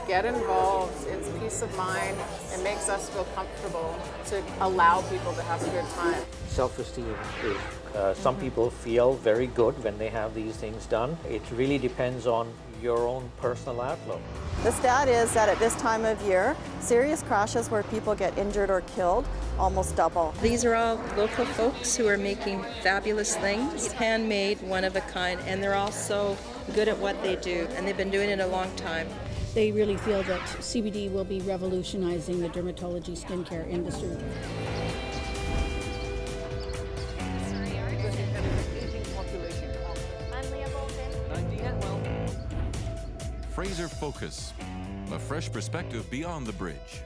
Get involved. It's peace of mind. It makes us feel comfortable to allow people to have a good time. Self-esteem is some people feel very good when they have these things done. It really depends on your own personal outlook. The stat is that at this time of year, serious crashes where people get injured or killed almost double. These are all local folks who are making fabulous things, handmade, one of a kind, and they're all so good at what they do, and they've been doing it a long time. They really feel that CBD will be revolutionizing the dermatology skincare industry. I'm Leah Bolton. I'm Atwal. Fraser Focus, a fresh perspective beyond the bridge.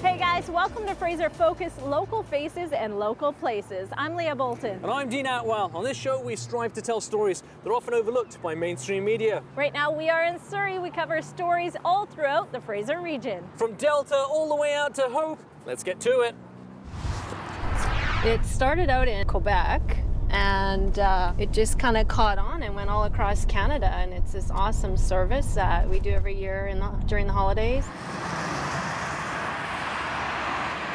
Hey guys, welcome to Fraser Focus, local faces and local places. I'm Leah Bolton. And I'm Atwal. On this show, we strive to tell stories that are often overlooked by mainstream media. Right now, we are in Surrey. We cover stories all throughout the Fraser region. From Delta all the way out to Hope. Let's get to it. It started out in Quebec, and it just kind of caught on and went all across Canada. And it's this awesome service that we do every year during the holidays.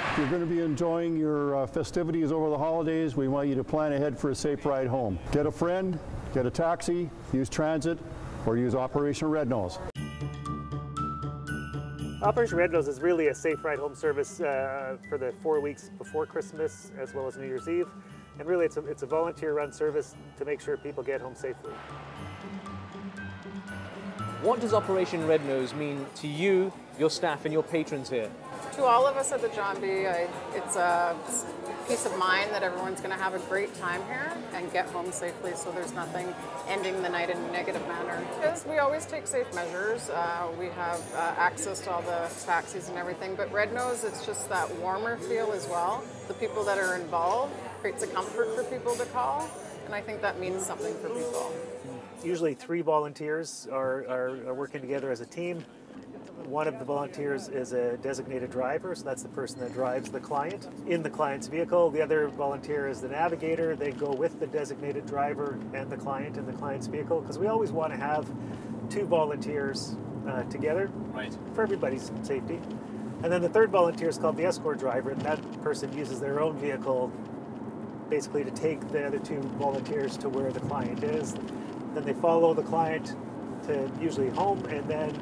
If you're going to be enjoying your festivities over the holidays, we want you to plan ahead for a safe ride home. Get a friend, get a taxi, use transit, or use Operation Red Nose. Operation Red Nose is really a safe ride home service for the 4 weeks before Christmas as well as New Year's Eve. And really it's a volunteer-run service to make sure people get home safely. What does Operation Red Nose mean to you, your staff and your patrons here? To all of us at the John B, it's a peace of mind that everyone's going to have a great time here and get home safely, so there's nothing ending the night in a negative manner. Because we always take safe measures. We have access to all the taxis and everything, but Red Nose, it's just that warmer feel as well. The people that are involved creates a comfort for people to call, and I think that means something for people. Usually 3 volunteers are working together as a team. One of the volunteers is a designated driver, so that's the person that drives the client in the client's vehicle. The other volunteer is the navigator. They go with the designated driver and the client in the client's vehicle, because we always want to have 2 volunteers together for everybody's safety. And then the third volunteer is called the escort driver, and that person uses their own vehicle basically to take the other 2 volunteers to where the client is. Then they follow the client to usually home, and then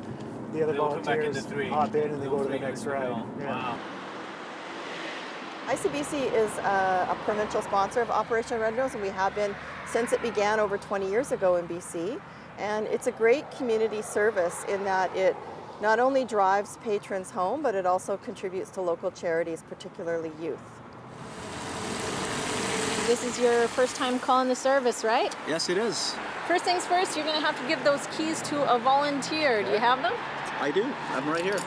the other volunteers hop in and they go to the next ride. Yeah. Wow. ICBC is a provincial sponsor of Operation Red Nose, and we have been since it began over 20 years ago in BC. And it's a great community service in that it not only drives patrons home, but it also contributes to local charities, particularly youth. This is your first time calling the service, right? Yes, it is. First things first, you're going to have to give those keys to a volunteer. Do you have them? I do. I'm right here.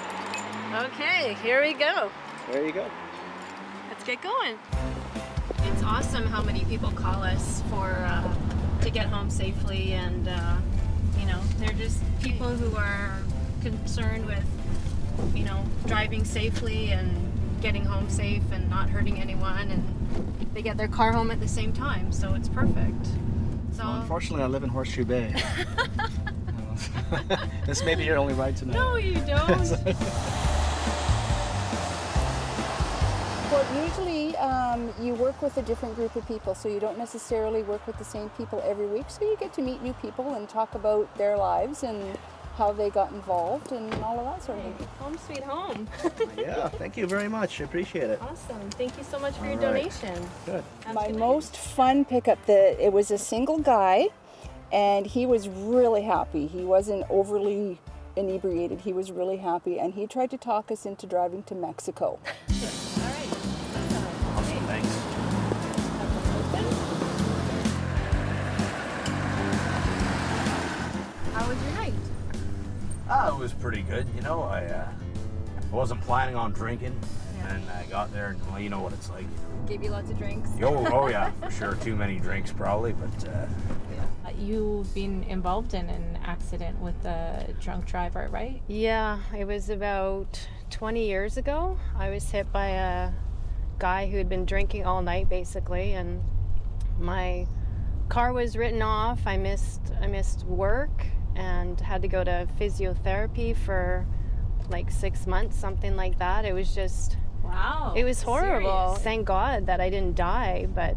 Okay, here we go. There you go. Let's get going. It's awesome how many people call us to get home safely, and you know, they're just people who are concerned with, you know, driving safely and getting home safe and not hurting anyone, and they get their car home at the same time, so it's perfect. So well, unfortunately, I live in Horseshoe Bay. This may be your only ride tonight. No, you don't. Well, usually you work with a different group of people, so you don't necessarily work with the same people every week, so you get to meet new people and talk about their lives and how they got involved and all of that sort of thing. Home sweet home. Yeah, thank you very much. I appreciate it. Awesome. Thank you so much for your donation. Good. My most fun pickup, it was a single guy, and he was really happy. He wasn't overly inebriated. He was really happy, and he tried to talk us into driving to Mexico. Awesome, thanks. How was your night? Oh, it was pretty good. You know, I wasn't planning on drinking, and I got there, and well, you know what it's like. Gave you lots of drinks? Oh yeah, for sure. Too many drinks probably, but yeah. You've been involved in an accident with a drunk driver, right? Yeah, it was about 20 years ago. I was hit by a guy who had been drinking all night, basically, and my car was written off. I missed work and had had to go to physiotherapy for like 6 months, something like that. It was just, wow, it was horrible. serious. Thank God that I didn't die, but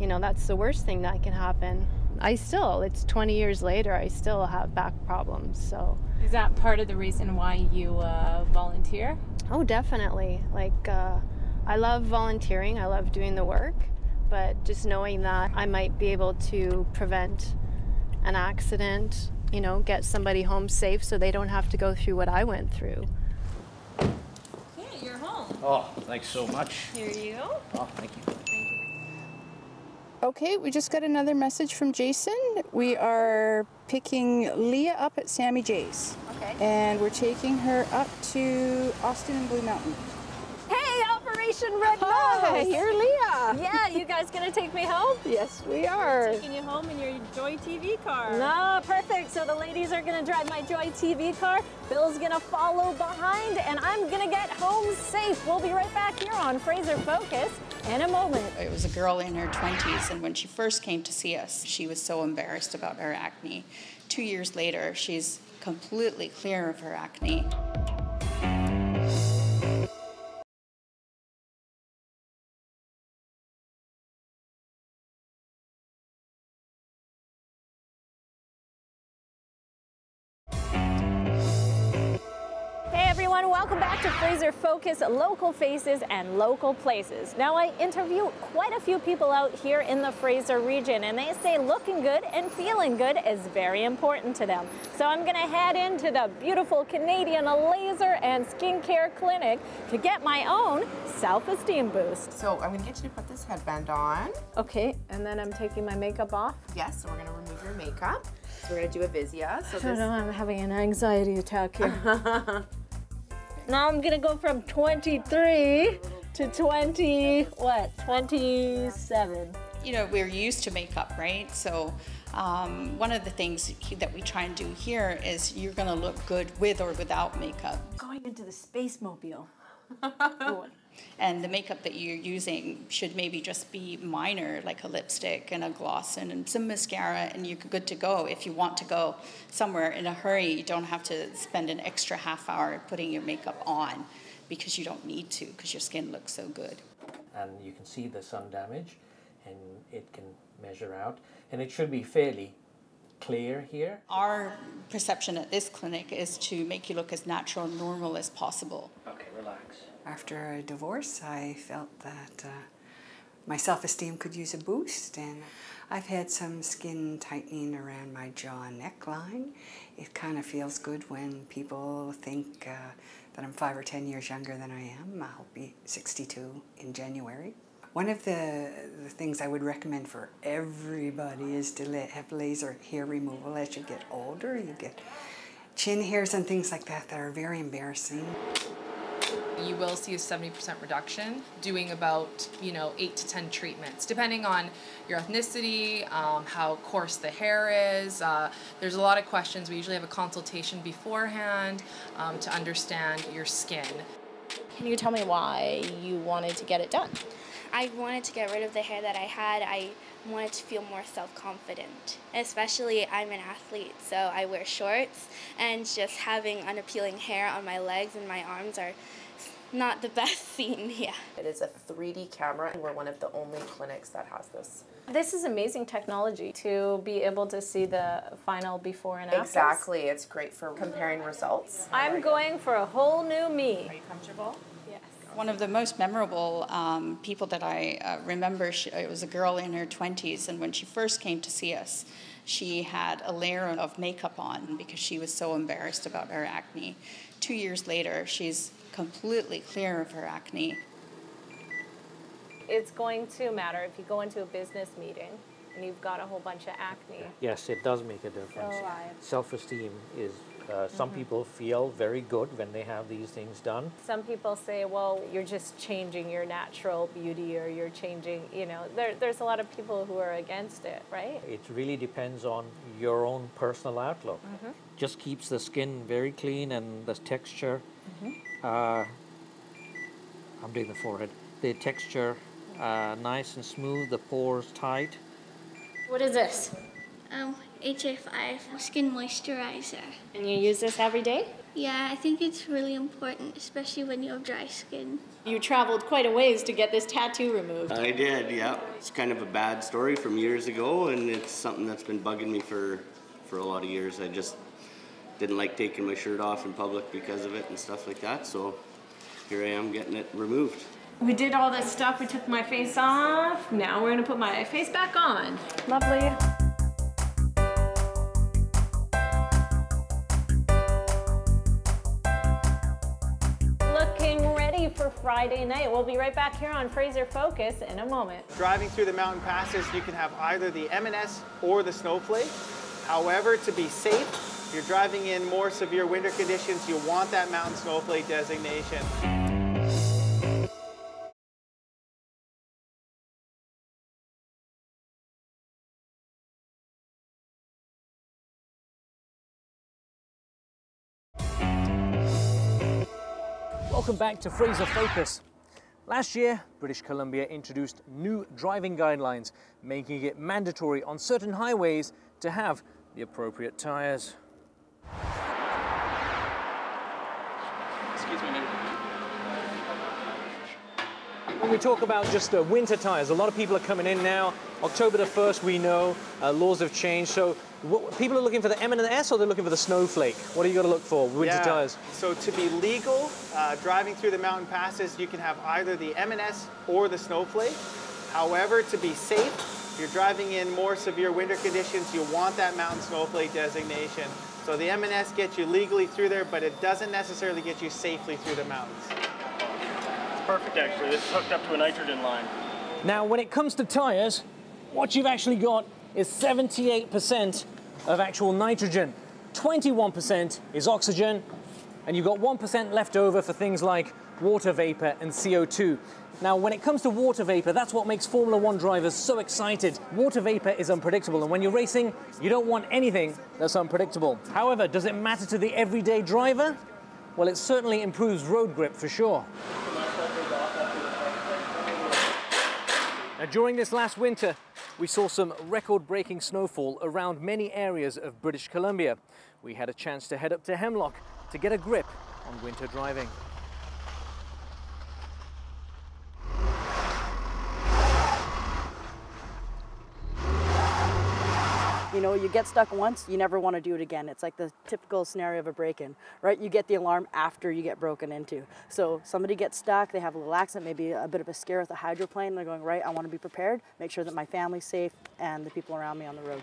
you know, that's the worst thing that can happen. It's 20 years later, I still have back problems, so. Is that part of the reason why you volunteer? Oh, definitely. Like, I love volunteering, I love doing the work, but just knowing that I might be able to prevent an accident, you know, get somebody home safe so they don't have to go through what I went through. Okay, you're home. Oh, thanks so much. Here you go. Oh, thank you. Okay, we just got another message from Jason. We are picking Leah up at Sammy J's. Okay. And we're taking her up to Austin and Blue Mountain. Hey, Operation Red Nose! Hi, you're Leah. Yeah, you guys gonna take me home? Yes, we are. Taking you home in your Joy TV car. No, perfect. So the ladies are gonna drive my Joy TV car. Bill's gonna follow behind, and I'm gonna get home safe. We'll be right back here on Fraser Focus in a moment. It was a girl in her 20s, and when she first came to see us, she was so embarrassed about her acne. 2 years later, she's completely clear of her acne. Hey everyone, welcome back to Fraser Focus, local faces and local places. Now I interview quite a few people out here in the Fraser region, and they say looking good and feeling good is very important to them. So I'm gonna head into the beautiful Canadian laser and skincare clinic to get my own self-esteem boost. So I'm gonna get you to put this headband on. Okay, and then I'm taking my makeup off. Yes, so we're gonna remove your makeup. So we're gonna do a Visia. So I don't know, I'm having an anxiety attack here. Now I'm gonna go from 23 to 27. You know, we're used to makeup, right? So one of the things that we try and do here is you're gonna look good with or without makeup. Going into the space mobile. And the makeup that you're using should maybe just be minor, like a lipstick and a gloss and some mascara, and you're good to go. If you want to go somewhere in a hurry, you don't have to spend an extra half hour putting your makeup on because you don't need to, because your skin looks so good. And you can see the sun damage, and it can measure out, and it should be fairly clear here. Our perception at this clinic is to make you look as natural and normal as possible. Okay, relax. After a divorce, I felt that my self-esteem could use a boost, and I've had some skin tightening around my jaw and neckline. It kind of feels good when people think that I'm 5 or 10 years younger than I am. I'll be 62 in January. One of the things I would recommend for everybody is to have laser hair removal as you get older. You get chin hairs and things like that that are very embarrassing. You will see a 70% reduction doing about 8 to 10 treatments, depending on your ethnicity, how coarse the hair is. There's a lot of questions. We usually have a consultation beforehand to understand your skin. Can you tell me why you wanted to get it done? I wanted to get rid of the hair that I had. I wanted to feel more self-confident. Especially, I'm an athlete, so I wear shorts, and just having unappealing hair on my legs and my arms are not the best thing, yeah. It is a 3D camera, and we're one of the only clinics that has this. This is amazing technology to be able to see the final before and after. Exactly, it's great for comparing results. I'm going for a whole new me. Are you comfortable? Yes. One of the most memorable people that I remember, it was a girl in her 20s, and when she first came to see us, she had a layer of makeup on because she was so embarrassed about her acne. 2 years later, she's completely clear of her acne. It's going to matter if you go into a business meeting and you've got a whole bunch of acne. Yes, it does make a difference. So Self-esteem is, some people feel very good when they have these things done. Some people say, well, you're just changing your natural beauty, or you're changing, there's a lot of people who are against it, right? It really depends on your own personal outlook. Just keeps the skin very clean and the texture. I'm doing the forehead. The texture nice and smooth, the pores tight. What is this? HA5 skin moisturizer. And you use this every day? Yeah, I think it's really important, especially when you have dry skin. You traveled quite a ways to get this tattoo removed. I did, yeah. It's kind of a bad story from years ago, and it's something that's been bugging me for a lot of years. I just didn't like taking my shirt off in public because of it and stuff like that, so here I am getting it removed. We did all this stuff, we took my face off, now we're gonna put my face back on. Lovely. Looking ready for Friday night. We'll be right back here on Fraser Focus in a moment. Driving through the mountain passes, you can have either the M&S or the snowflake. However, to be safe, if you're driving in more severe winter conditions, you want that mountain snowflake designation. Welcome back to Fraser Focus. Last year, British Columbia introduced new driving guidelines, making it mandatory on certain highways to have the appropriate tyres. Excuse me, When we talk about just winter tyres, a lot of people are coming in now. October the 1st, we know, laws have changed. So people are looking for the M&S or they're looking for the snowflake? What do you got to look for, winter tyres? So to be legal, driving through the mountain passes, you can have either the M&S or the snowflake. However, to be safe, if you're driving in more severe winter conditions, you want that mountain snowflake designation. So the M&S gets you legally through there, but it doesn't necessarily get you safely through the mountains. Perfect, actually. This is hooked up to a nitrogen line. Now, when it comes to tyres, what you've actually got is 78% of actual nitrogen, 21% is oxygen, and you've got 1% left over for things like water vapor and CO2. Now, when it comes to water vapor, that's what makes Formula One drivers so excited. Water vapor is unpredictable, and when you're racing, you don't want anything that's unpredictable. However, does it matter to the everyday driver? Well, it certainly improves road grip for sure. Now, during this last winter, we saw some record-breaking snowfall around many areas of British Columbia. We had a chance to head up to Hemlock to get a grip on winter driving. You know, you get stuck once, you never want to do it again. It's like the typical scenario of a break-in, right? You get the alarm after you get broken into. So somebody gets stuck, they have a little accident, maybe a bit of a scare with a hydroplane, they're going, right, I want to be prepared, make sure that my family's safe and the people around me on the road.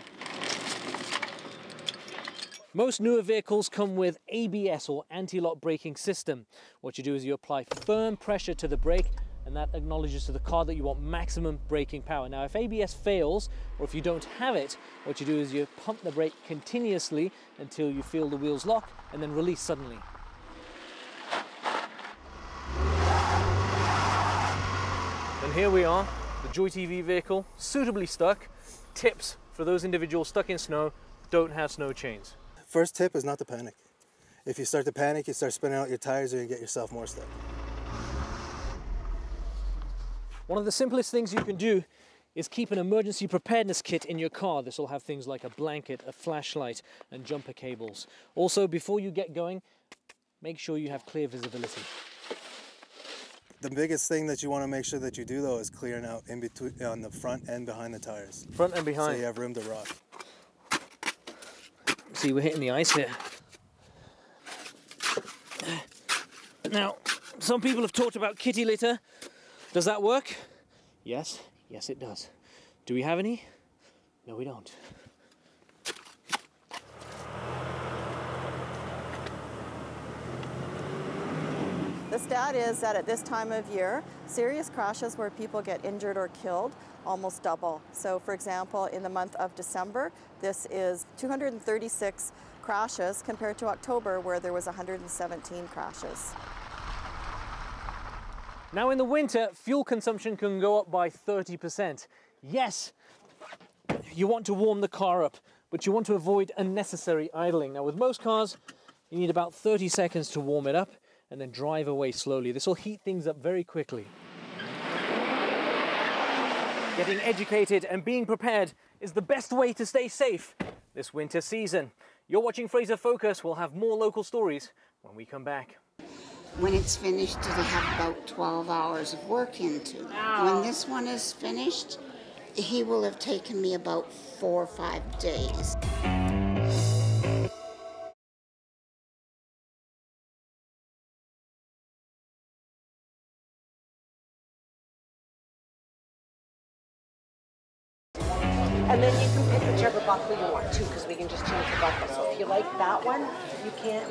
Most newer vehicles come with ABS or anti-lock braking system. What you do is you apply firm pressure to the brake, and that acknowledges to the car that you want maximum braking power. Now, if ABS fails, or if you don't have it, what you do is you pump the brake continuously until you feel the wheels lock and then release suddenly. And here we are, the JoyTV vehicle, suitably stuck. Tips for those individuals stuck in snow: don't have snow chains. First tip is not to panic. If you start to panic, you start spinning out your tires, or you get yourself more stuck. One of the simplest things you can do is keep an emergency preparedness kit in your car. This will have things like a blanket, a flashlight, and jumper cables. Also, before you get going, make sure you have clear visibility. The biggest thing that you want to make sure that you do, though, is clearing out in between, on the front and behind the tires. Front and behind. So you have room to rock. See, we're hitting the ice here. Now, some people have talked about kitty litter. Does that work? Yes, yes it does. Do we have any? No, we don't. The stat is that at this time of year, serious crashes where people get injured or killed almost double. So for example, in the month of December, this is 236 crashes compared to October where there was 117 crashes. Now in the winter, fuel consumption can go up by 30%. Yes, you want to warm the car up, but you want to avoid unnecessary idling. Now with most cars, you need about 30 seconds to warm it up and then drive away slowly. This will heat things up very quickly. Getting educated and being prepared is the best way to stay safe this winter season. You're watching Fraser Focus. We'll have more local stories when we come back. When it's finished, it'll have about 12 hours of work into it. When this one is finished, he will have taken me about 4 or 5 days. And then you can pick whichever buckle you want too, because we can just change the buckle. So if you like that one, you can't.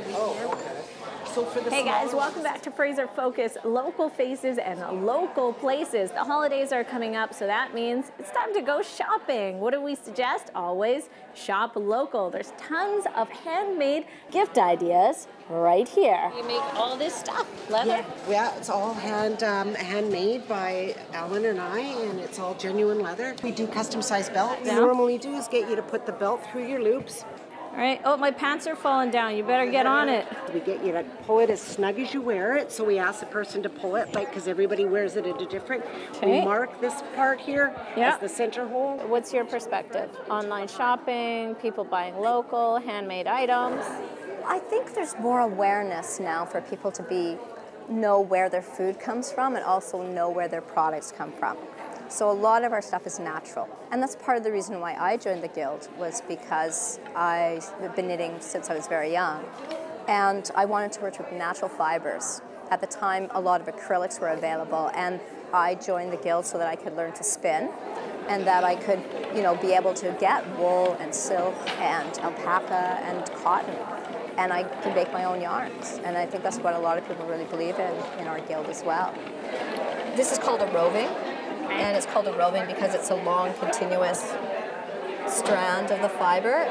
So for the hey guys, welcome back to Fraser Focus, local faces and local places. The holidays are coming up, so that means it's time to go shopping. What do we suggest? Always shop local. There's tons of handmade gift ideas right here. You make all this stuff, leather? Yeah, it's all handmade by Alan and I, and it's all genuine leather. We do custom-sized belts. What we normally do is get you to put the belt through your loops. All right. Oh, my pants are falling down. You better get on it. We get you to pull it as snug as you wear it. So we ask the person to pull it, like, because everybody wears it at a different. Okay. We mark this part here as the center hole. What's your perspective? Online shopping, people buying local, handmade items? I think there's more awareness now for people to know where their food comes from and also know where their products come from. So a lot of our stuff is natural. And that's part of the reason why I joined the Guild, was because I've been knitting since I was very young. And I wanted to work with natural fibers. At the time, a lot of acrylics were available, and I joined the Guild so that I could learn to spin, and that I could, be able to get wool and silk and alpaca and cotton. And I can make my own yarns. And I think that's what a lot of people really believe in our Guild as well. This is called a roving. And it's called a roving because it's a long, continuous strand of the fiber.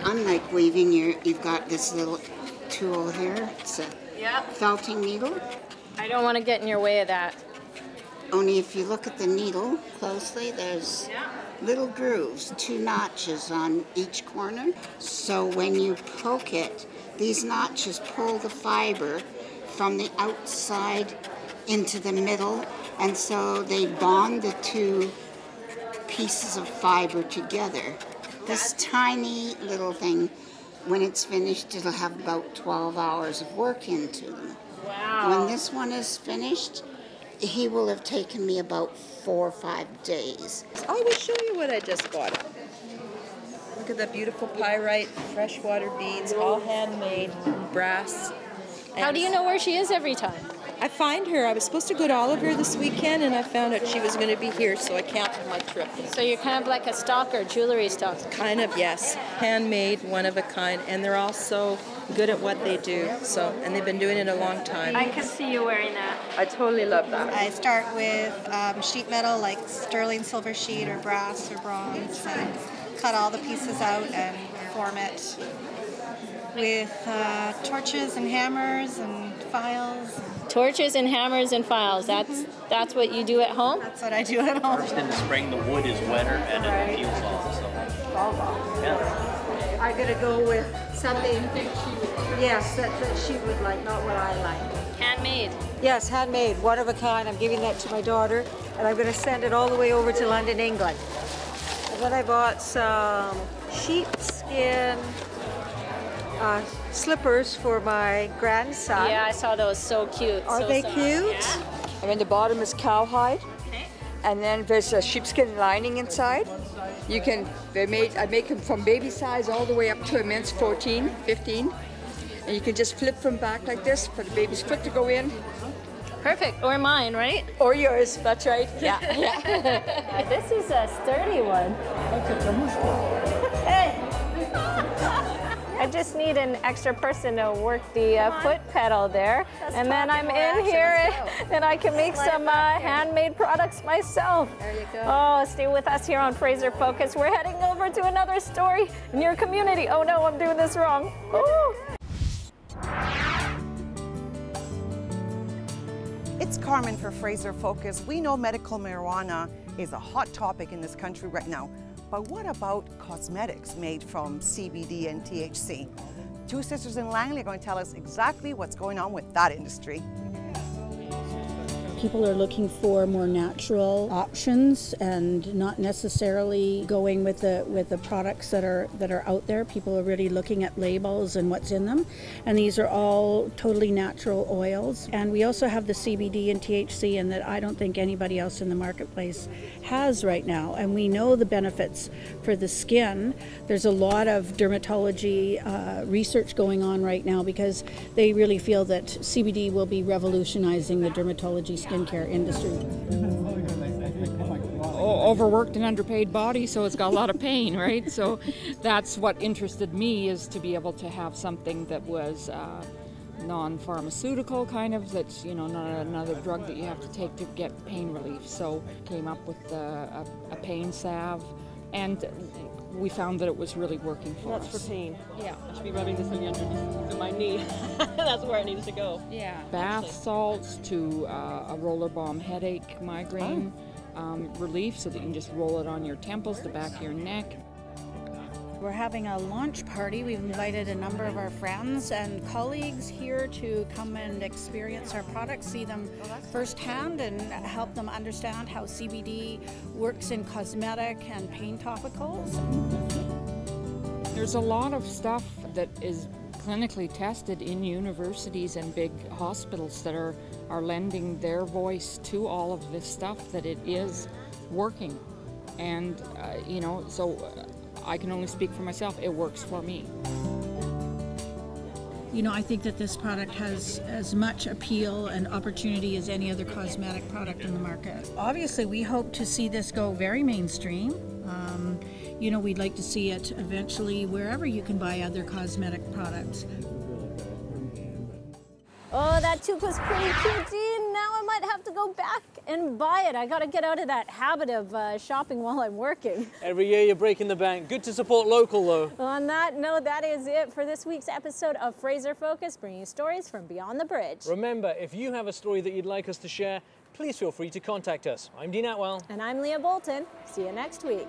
Unlike weaving, you've got this little tool here. It's a felting needle. I don't want to get in your way of that. Only if you look at the needle closely, there's little grooves, 2 notches on each corner. So when you poke it, these notches pull the fiber from the outside into the middle. And so they bond the 2 pieces of fiber together. This tiny little thing, when it's finished, it'll have about 12 hours of work into them. Wow. When this one is finished, he will have taken me about 4 or 5 days. I will show you what I just bought. Look at that beautiful pyrite, freshwater beads, all handmade, brass. How do you know where she is every time? I find her. I was supposed to go to Oliver this weekend, and I found out she was going to be here, so I canceled my trip. So you're kind of like a stalker, jewelry stalker. Kind of, yes. Handmade, one of a kind, and they're all so good at what they do. And they've been doing it a long time. I can see you wearing that. I totally love that. I start with sheet metal, like sterling silver sheet or brass or bronze, and cut all the pieces out and form it with torches and hammers and files. Torches and hammers and files. That's what you do at home? That's what I do at home. First in the spring, the wood is wetter and it peels off. So. Yeah. I'm going to go with something, yes, that she would like, not what I like. Handmade. Yes, handmade, one of a kind. I'm giving that to my daughter, and I'm going to send it all the way over to London, England. And then I bought some sheepskin slippers for my grandson. Yeah, I saw those. So cute. Are they soft. cute? Yeah. And then the bottom is cowhide. Okay. And then there's a sheepskin lining inside. I make them from baby size all the way up to immense 14, 15. And you can just flip them back like this for the baby's foot to go in. Perfect. Or mine, right? Or yours, that's right. Yeah. This is a sturdy one. Hey! I just need an extra person to work the foot pedal there. And then I'm in here and I can make some handmade products myself. There you go. Oh, stay with us here on Fraser Focus. We're heading over to another story in your community. Oh no, I'm doing this wrong. Ooh. It's Carmen for Fraser Focus. We know medical marijuana is a hot topic in this country right now. But what about cosmetics made from CBD and THC? Two sisters in Langley are going to tell us exactly what's going on with that industry. people are looking for more natural options and not necessarily going with the products that are out there. People are really looking at labels and what's in them, and these are all totally natural oils. And we also have the CBD and THC in that I don't think anybody else in the marketplace has right now, and we know the benefits for the skin. There's a lot of dermatology research going on right now because they really feel that CBD will be revolutionizing the dermatology skincare industry. Overworked and underpaid body, so it's got a lot of pain, right? So that's what interested me, is to be able to have something that was non-pharmaceutical, kind of, that's, you know, not another drug that you have to take to get pain relief. So came up with a pain salve, and we found that it was really working for us. That's for pain. Yeah. I should be rubbing this on my knee. That's where it needs to go. Yeah. Bath salts to a roller balm headache, migraine relief, so that you can just roll it on your temples, the back of your neck. We're having a launch party. We've invited a number of our friends and colleagues here to come and experience our products, see them firsthand, and help them understand how CBD works in cosmetic and pain topicals. There's a lot of stuff that is clinically tested in universities and big hospitals that are lending their voice to all of this stuff, that it is working. And, you know, so I can only speak for myself. It works for me. You know, I think that this product has as much appeal and opportunity as any other cosmetic product in the market. Obviously, we hope to see this go very mainstream. You know, we'd like to see it eventually wherever you can buy other cosmetic products. Oh, that toque was pretty cute, Dean. Now I might have to go back and buy it. I gotta get out of that habit of shopping while I'm working. Every year you're breaking the bank. Good to support local, though. On that note, that is it for this week's episode of Fraser Focus, bringing you stories from beyond the bridge. Remember, if you have a story that you'd like us to share, please feel free to contact us. I'm Dean Atwal. And I'm Leah Bolton. See you next week.